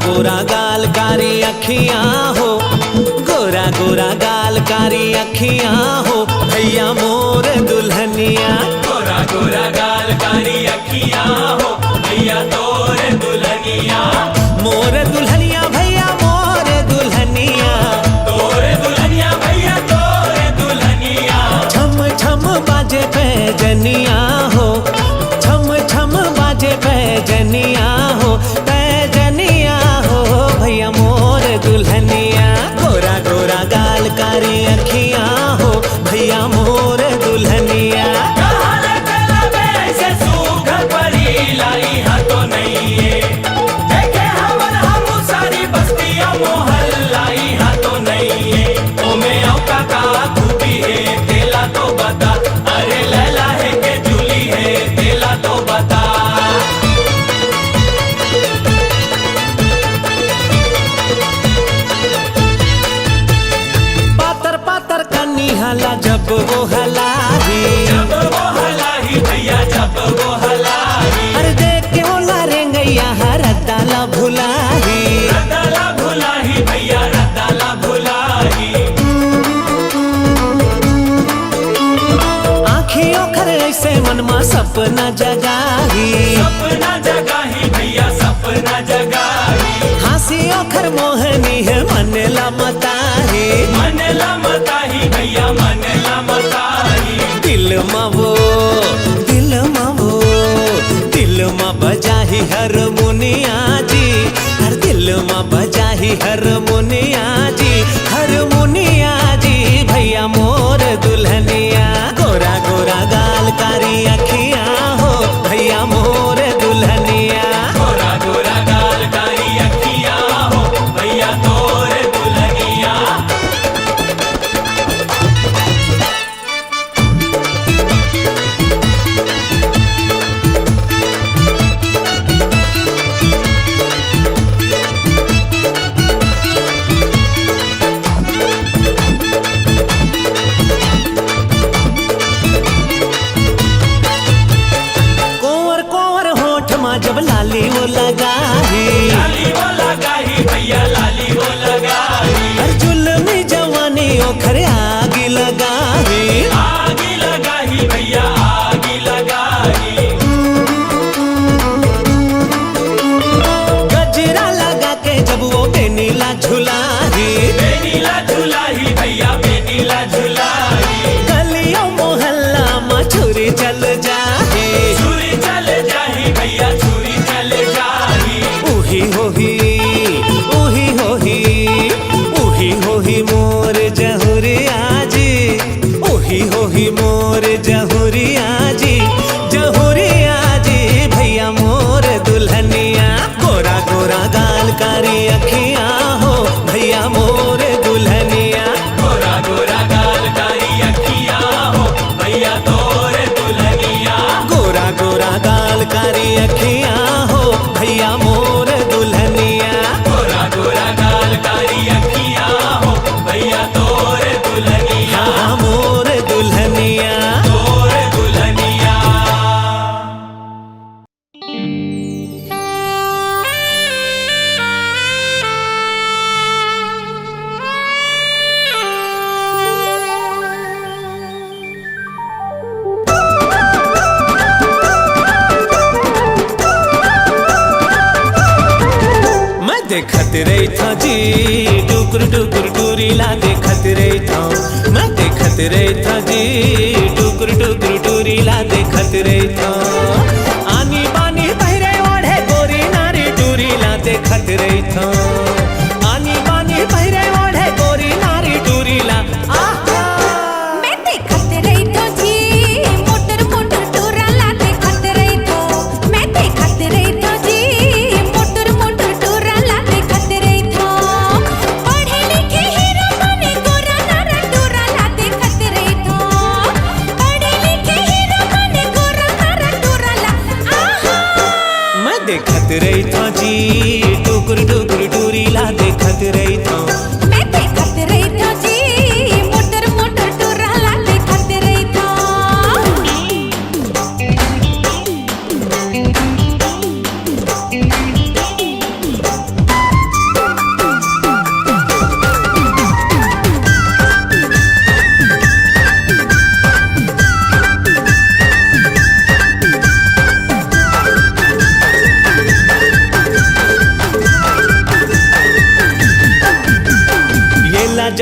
गोरा गाल कारी अखियां हो, गोरा गोरा गाल कारी अखियां हो, भैया मोर दुल्हनिया। गोरा गोरा गाल कारी अखियां हो, भैया तोर दुल्हनिया। मोर दुल्हनिया भैया मोर दुल्हनिया, तोर दुल्हनिया भैया तोर दुल्हनिया। छम छम बाजे पैजनिया हो, छम छम बाजे पैजनिया हो, पैजनिया हो भैया मोर दुल्हनिया। गोरा गोरा गाल कारी अखियां हो, भैया मोर दुल्हनिया। जब वो हलाही, जब वो हलाही भैया जब वो हलाही। अरे देख के वो लारेंगैया रद्दाला भुलाही, रद्दाला भुलाही भैया रद्दाला भुलाही। आँखियों खर ऐसे मनमा सपना जगाही, सपना जगाही भैया सपना जगाही। हंसियों खर मोहनी है मनला मताही, मनला मताही भैया मनला मताही। दिल में वो बजाही हारमोनिया जी, हर दिल में बजाही हारमोनिया जी, हारमोनिया जी भैया मोर दुल्हनिया। गोरा गोरा गाल कारी अखियां हो, भैया मोर दुल्हनिया। गोरा गोरा गाल कारी अखियां हो, भैया तोर दुल्हनिया। जब लाली वो लगाही, लाली वो लगाही भैया लाली वो लगाही। हर जुल्मी जवानी ओखरे आगी लगाही, आगी लगाही भैया आगी लगाही। गजरा लगा के जब वो बेनीला झुलाही, बेनीला झुलाही भैया बेनीला झुलाही। गलियों मोहल्ला में छुरी चल जाही, छुरी चल जाही भैया छुरी चल जाही। उही होही उही होही उही होही मोर जहुरिया जी, उही होही मोर जहुरिया जी, जहुरिया जी भैया मोर दुल्हनिया। गोरा गोरा गाल कारी अखियां हो, भैया मोर दुल्हनिया। गोरा गोरा गाल कारी अखियां हो, भैया तोर दुल्हनिया। गोरा गोरा गाल कारी अखियां हो, भैया मोर दुल्हनिया। गोरा गोरा गाल कारी अखियां हो, भैया तोर दुल्हनिया। हाँ मोर दुल्हनिया। तोर दुल्हनिया। देखत रही था जी टुकुर टुकुर टूरीला, देखत रही था मैं, देखत रही था जी टुकुर टुकुर टूरीला, देखत रही था। आनी बानी बहरे ओढ़े गोरी नारी टूरीला, देखत रही था। आनी बानी बहरे ओढ़े गोरी नारी टूरीला। मैं देखत रही तो जी मोटर मोटर टूराला, देखत रही तो मैं देखत रही तो जी मोटर मोटर टूराला, देखत रही तो। पढ़े लिखे हीरो बने गोरा नारा टूराला, देखत रही तो। पढ़े लिखे हीरो बने गोरा नारा टूराला। मैं देखत रही था जी टुकुर टुकुर टूरीला, देखत रही था। मैं देखत रही तो जी मोटर मोटर टूराला, देखत रही तो।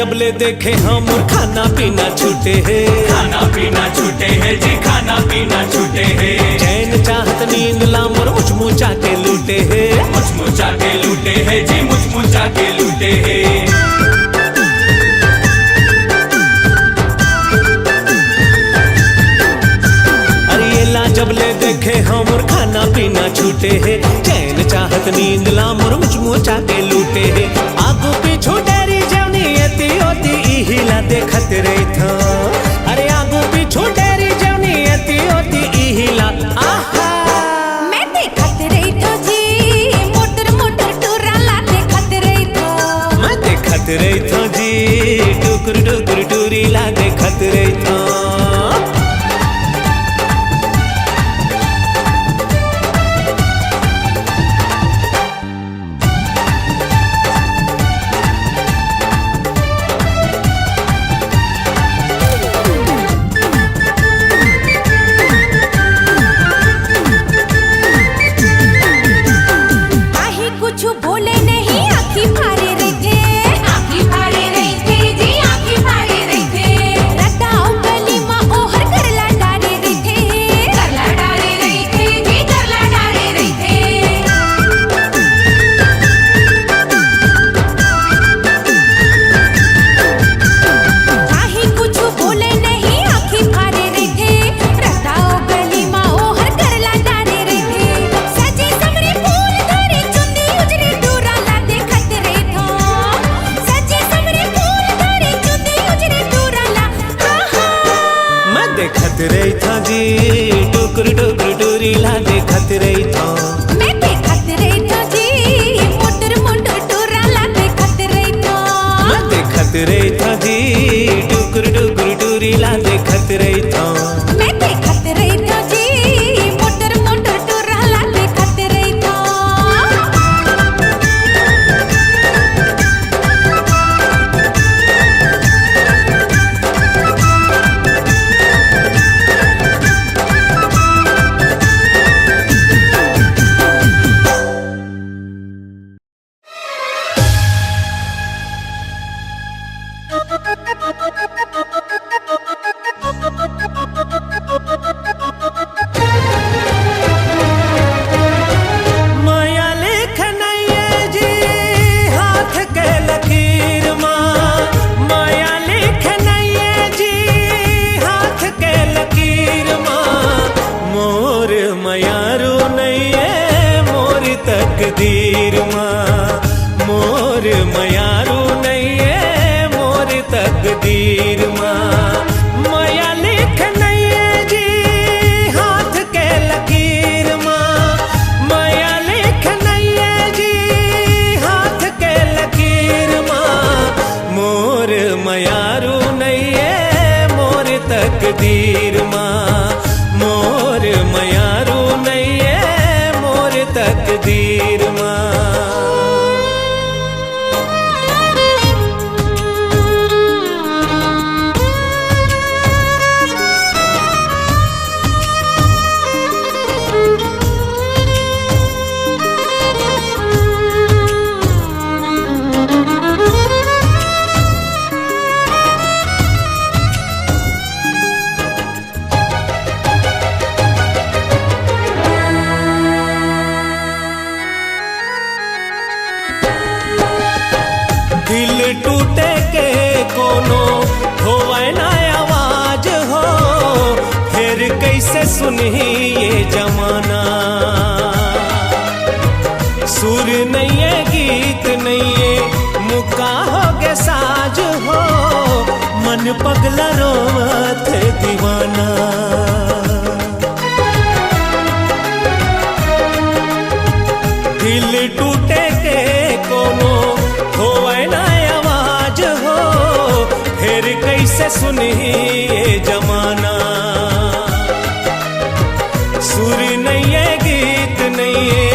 जबले देखे हम खाना पीना छूटे है, खाना पीना छूटे है जी, खाना पीना छूटे है। चैन चाहत नींद लामर मुचमुचा के लूटे है, मुचमुचा के लूटे है जी, मुचमुचा के लूटे है। जबले देखे हमर खाना पीना छूटे है, चैन चाहत नींद लामर मुचमुचा के लूटे है। आगू पीछू डेरी जवनी एती ओती ई हिला देखत रही था, अरे आगू पीछू डेरी जवनी एती ओती ई हिला। आहा मैं देखत रही तो जी मोटर मोटर टूराला देखत रही तो, मैं देखत रही था जी टुकुर टुकुर टूरीला देखत रही था। देखत रही था जी टुकुर टुकुर टूरीला देखत रही था। मैं देखत रही था जी मोटर मोटर टूराला देखत रही था, मैं देखत रही था जी टुकुर टुकुर टूरीला देखत रही था। मैं देखत रही था जी मोटर मोटर टूराला देखत रही था। माया लेख नहीं जी हाथ के लकीर माँ, माया लेख नहीं जी हाथ के लकीर माँ। मोर मयारू नहीं है मोरी तकदीर माँ, मोर मयारू नहीं है मोरी तकदीर माँ। माया लेख नहीं है जी हाथ के लकीर माँ, माया लेख नहीं है जी हाथ के लकीर माँ। मोर मयारू नहीं है मोर तकदीर माँ, मोर मयारू नहीं है मोर तकदीर माँ। दिल टूटे के कोनो होवे ना आवाज हो, फिर कैसे सुनी ये जमाना। सुर नहीं है गीत नहीं है मुक्का हो गे साज हो, मन पगला रोवत दीवाना। दिल टूटे के कोनो होवे ना आवाज हो, फिर कैसे सुनी ये जमाना। सुर नहीं है गीत नहीं है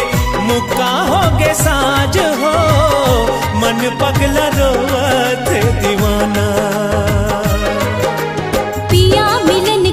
मुक्का हो गे साज हो, मन पगला रोवत दीवाना। पिया मिलन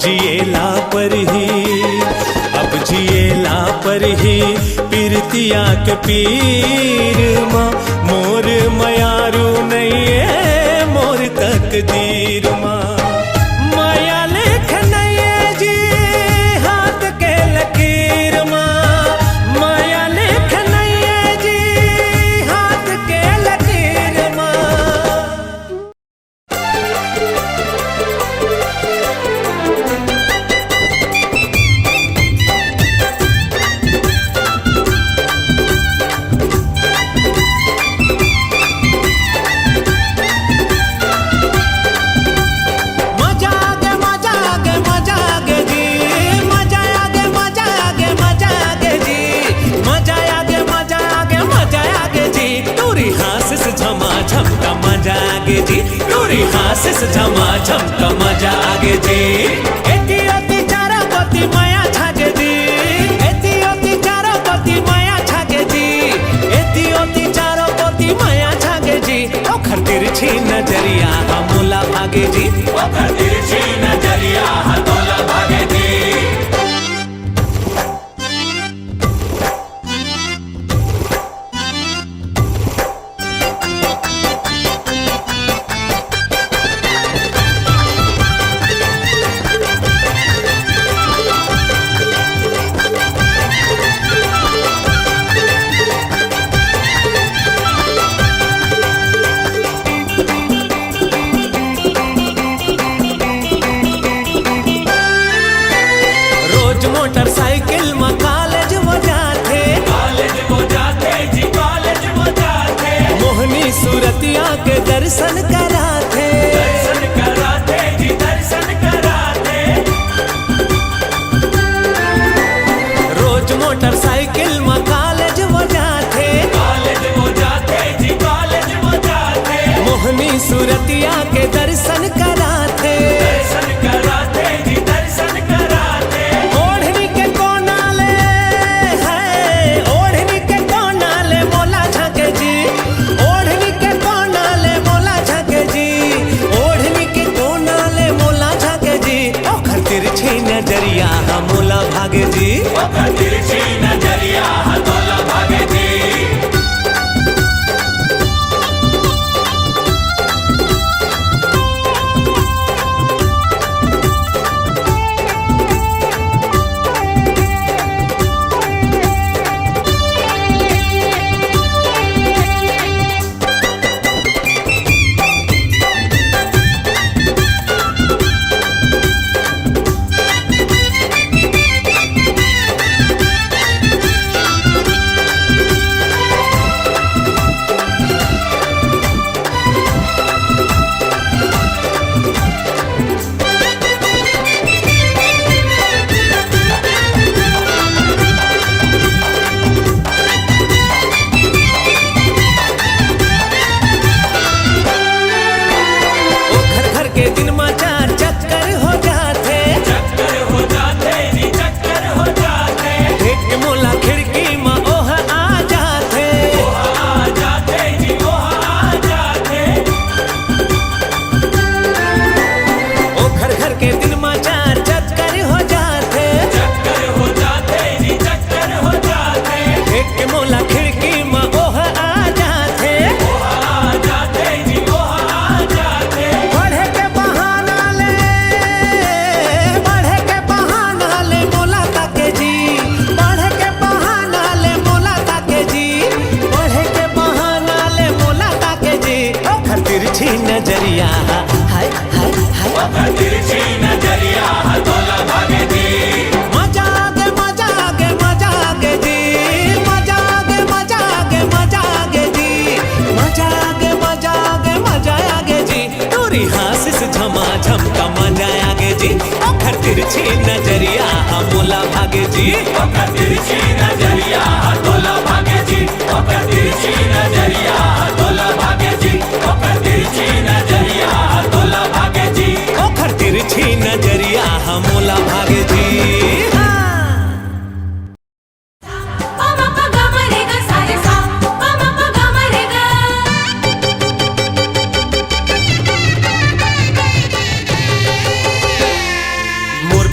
जिएला पर ही, अब जिएला पर ही पीरतिया के पीर माँ। मोर मयारू नहीं है मोर तकदीर माँ। माया लेख नहीं है जी हाथ के लकीर माँ। माया लेख नहीं है जी हाथ के लकीर माँ। टूरी हासिस झमाझम का मजा आगे जी। एती ओती चारो पति माया छागे जी। एती ओती चारो पति माया छागे जी। एती ओती चारो पति माया छागे जी। ओखर तिरछी नजरिया हमला भागे जी। ओखर तिरछी नजरिया हतोला भागे जी। मोटरसाइकिल में कॉलेज वो जाते। कॉलेज वो जाते जी कॉलेज वो जाते। मोहनी सूरतिया के दर्शन कराते। दर्शन कराते जी दर्शन कराते। रोज मोटरसाइकिल में कॉलेज वो जाते। कॉलेज वो जाते जी कॉलेज वो जाते। मोहनी सूरतिया के दर्शन कराते। दर्शन कराते जी दर्शन कराते। ओढ़नी के कोनाले है ओढ़नी के कोनाले मोला झाके जी। ओढ़नी के कोनाले मोला झाके जी। ओढ़नी के कोनाले मोला झाके जी। ओखर तिरछी नजरिया हमला भागे जी। ओखर तिरछी नजरिया हतोला भागे जी। नजरिया हाय हाय हाय तिरछी नजरिया हतोला भागे जी। मजा आगे मजा आगे मजा आगे जी। मजा आगे मजा आगे मजा आगे जी। मजा आगे मजा आगे मजा आगे जी। टूरी हासिस झमाझम का मजा आगे जी। ओखर तिरछी नजरिया हमला भागे जी। ओखर तिरछी नजरिया हतोला भागे जी। ओखर तिरछी नजरिया हतोला भागे जी। ओखर तिरछी नजरिया हतोला भागे जी। ओखर तिरछी नजरिया हमला भागे जी। मोर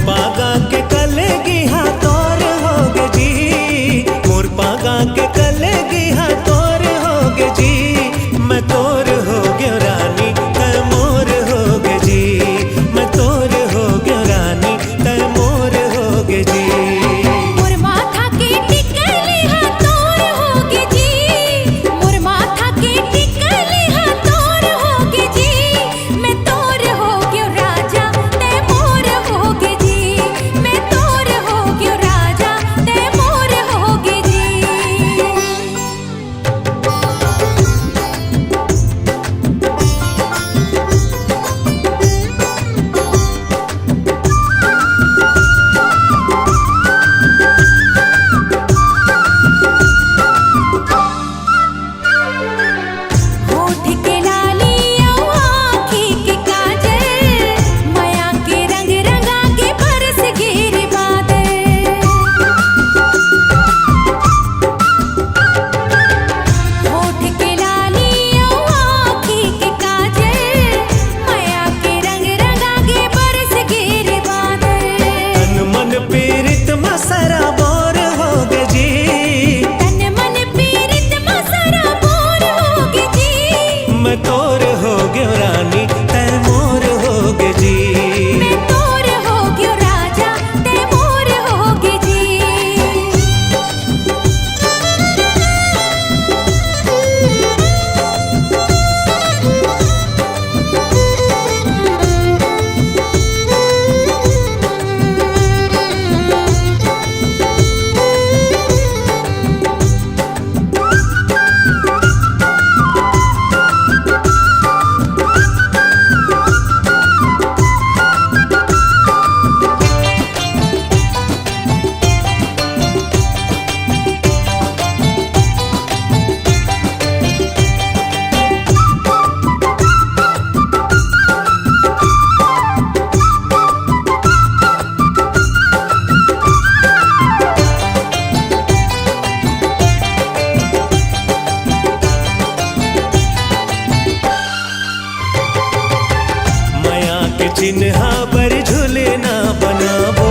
चिन्हा पर झूले ना बनाबो,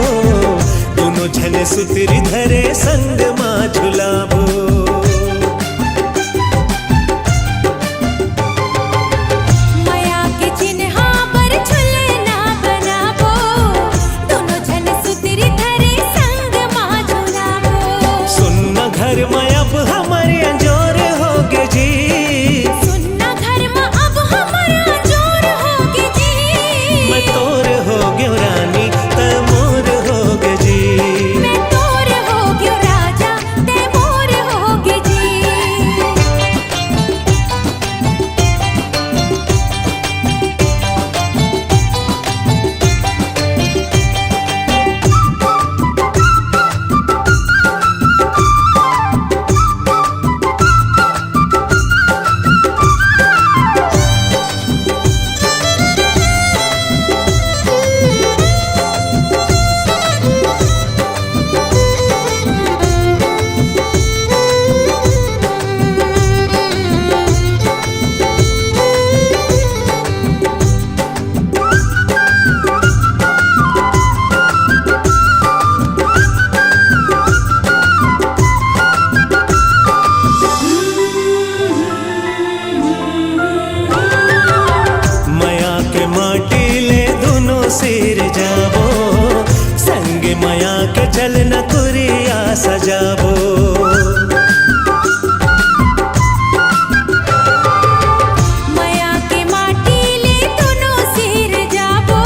दोनों झन सुतरी धरे संग माँ झुलाबो। चल न कुरिया सजाबो, मया के माटी ले दोनों सिर जाबो,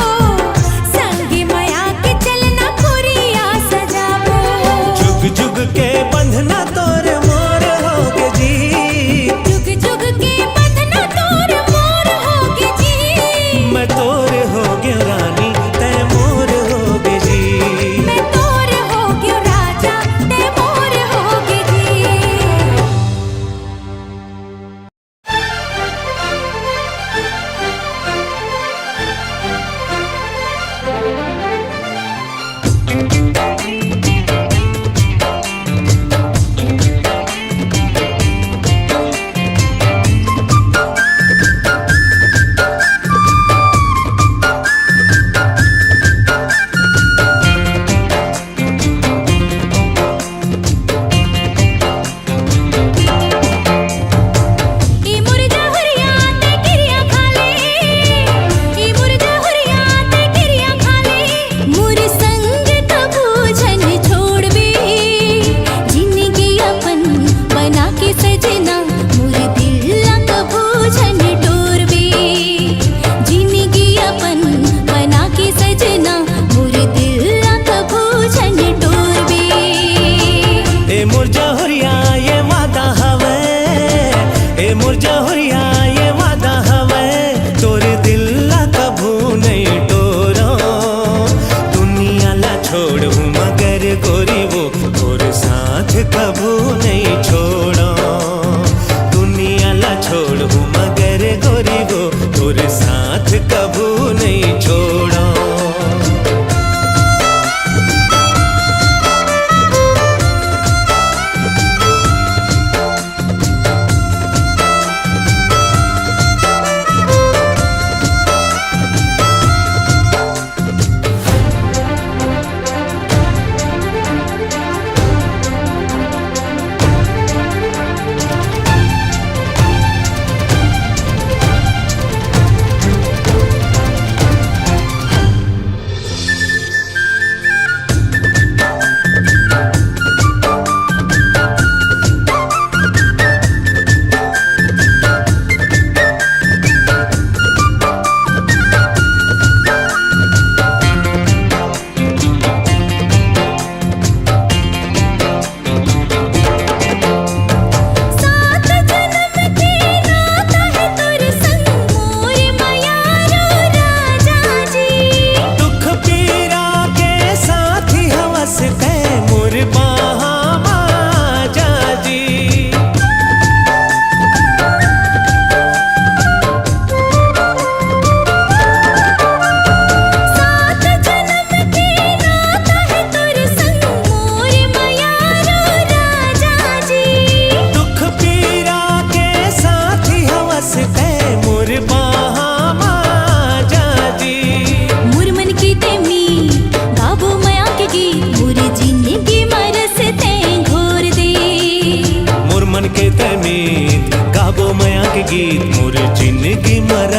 संगी मया के चल न कुरिया सजाबो। जुग जुग के बंधना तोर मोर होगे जी, जुग जुग के बंधना तोर मोर होगे जी। मैं तोर होगे रानी तै मोर होगे जी, मैं तोर होगे राजा तै मोर होगे जी। ई मुर्गा हुरिया ते गिरिया खाले, ई मुर्गा हुरिया ते गिरिया खाले। मोर संग कबू झन छोड़बे, जिंदगी अपन बना के सजना। मोर दिल कबू झन डोरबे, जिंदगी अपन बना के सजना। मोर दिल कबू झन डोरबे। ए मोर जहुरिया ये वादा हवे, ए मोर जहुरिया ये वादा हवे। तोर दिल ला कभू नहीं टोरो, दुनिया ला छोड़ू मगर गोरी वो तोर साथ कभू नहीं छोड़ो। दुनिया ला छोड़ू मगर गोरी वो तोर साथ कभू नहीं छोड़ो।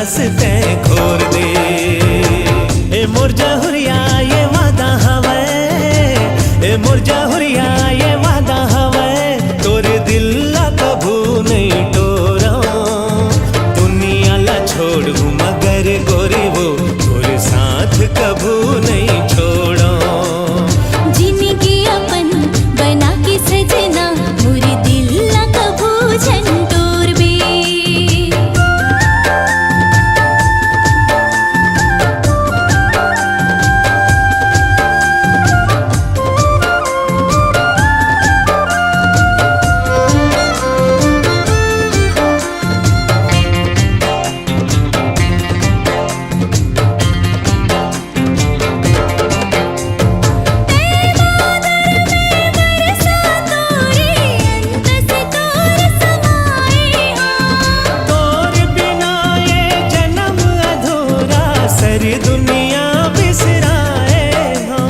रस ते घोर दे। ए मोर जहुरिया ये वादा हवे, ए मोर जहुरिया ये वादा हवे, तोरे दिल ला कभू नहीं टोरा। दुनिया ला छोड़ू मगर गोरी वो तोरे साथ कभू नहीं छोड़ा। जिंदगी अपन बना के सजना मोरे दिल ला कभू झंटोर बे। तोरे बिना ये जन्म अधूरा, सारी दुनिया बिसराए हाँ।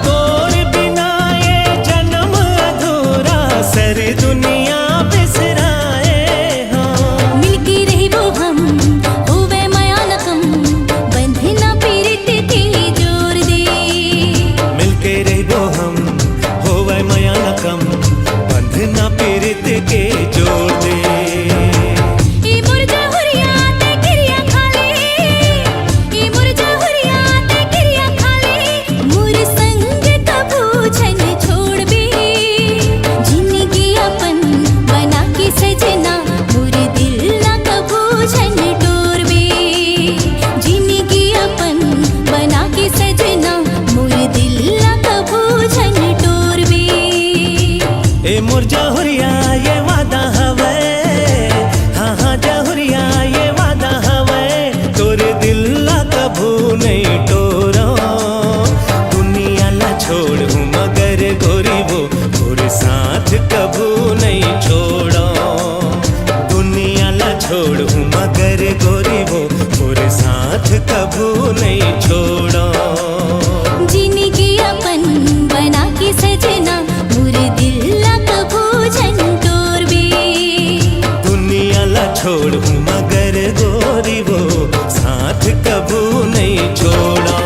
तोरे बिना ये जन्म अधूरा, सारी दुनिया बिसराए हाँ। मिलके रहिबो हम होवे माया न कम, बंधना पीरित के जोर दे। मिलके रहिबो हम होवे माया न कम, बंधना पीरित के जोड़ दे। ई मोर जहुरिया ते क्रिया खाले, ई मोर जहुरिया ते क्रिया खाले, मोर संग कभू छन छोड़ बे। जिंदगी अपन बना के सजना मोर दिल ला कभू छन टोर बे। जिंदगी अपन बना के सजना मोर दिल ला कभू छन टोर बे। ए मोर जहुरिया ये वादा हवे, हाँ हाँ जहुरिया ये वादा हवे, तोरे दिल ला कभू नहीं टोरा। दुनिया ला छोड़ू मगर गोरी वो तोरे साथ कभू नहीं छोड़ा। दुनिया ला छोड़ू मगर गोरी वो तोरे साथ कभू नहीं छोड़ा। जिंदगी अपन बना के सजना मोर दिल ला कभू झंटोर बे। दुनिया ला छोड़ू मगर गोरी वो साथ कभू नहीं छोड़ा।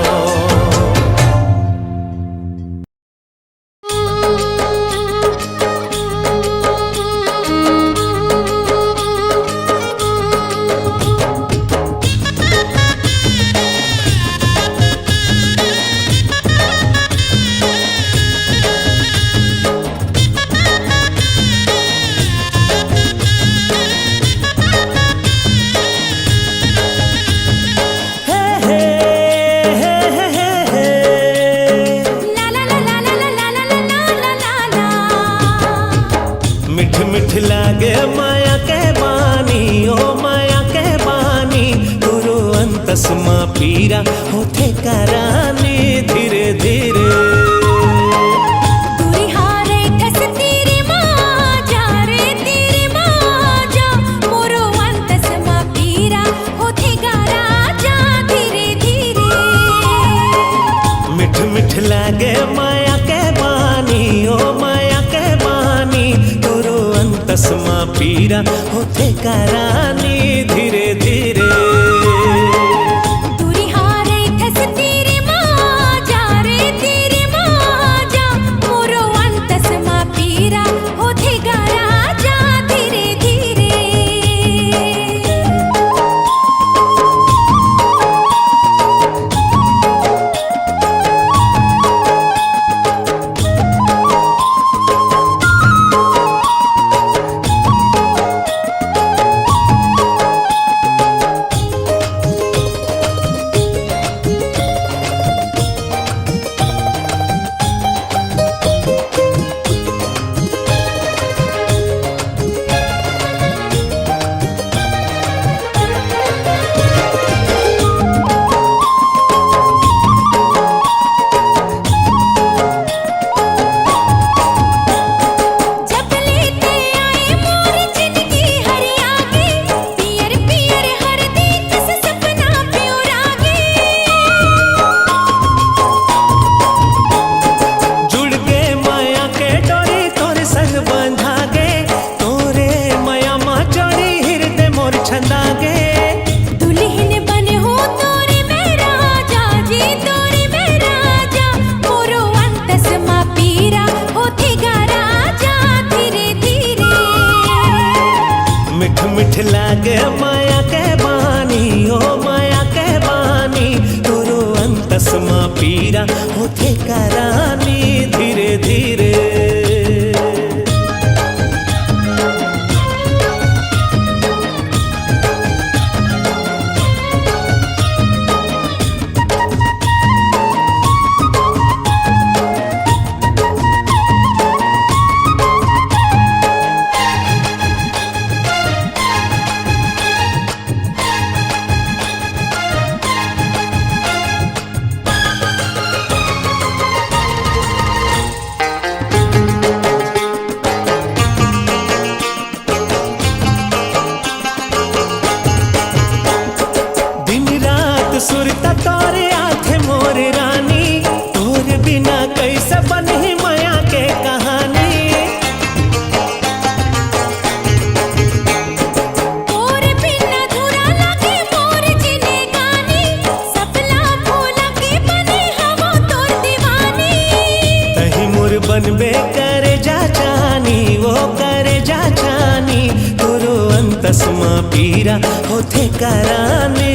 ला ला ला ला ला ला ला ला ला ला ला। मिठ मिठ लागे माया के बानी, ओ माया के बानी, गुरु अंतस मा पीरा होते करानी धीरे धीरे। दूरी हारे ठस तेरी माँ जा रे तेरी माँ जा, मोरो अंतस मा पीरा होते गारा जा धीरे धीरे। मिठ मिठ लागे माया के बानी, ओ माया के बानी, गुरु अंतस मा पीरा होते करानी धीरे धीरे। दूरी हारे ठस तेरी माँ जा रे तेरी माँ जा, मोरो अंतस मा पीरा होते गारा जा धीरे धीरे। माया के बानी ओ माया के बानी तोरो अंतसमा पीरा होते करानी धीरे धीरे सुरता तोरे आथे मोरे रानी तोरे बिना कैसे बनी माया के कहानी तोरे बिना धुरा लगे मोर जिने गानी सपना भूला के बने हम तोर दीवानी तही मोर बनबे करे जा जानी वो करे जा जानी तोरो अंतसमा पीरा होते कराने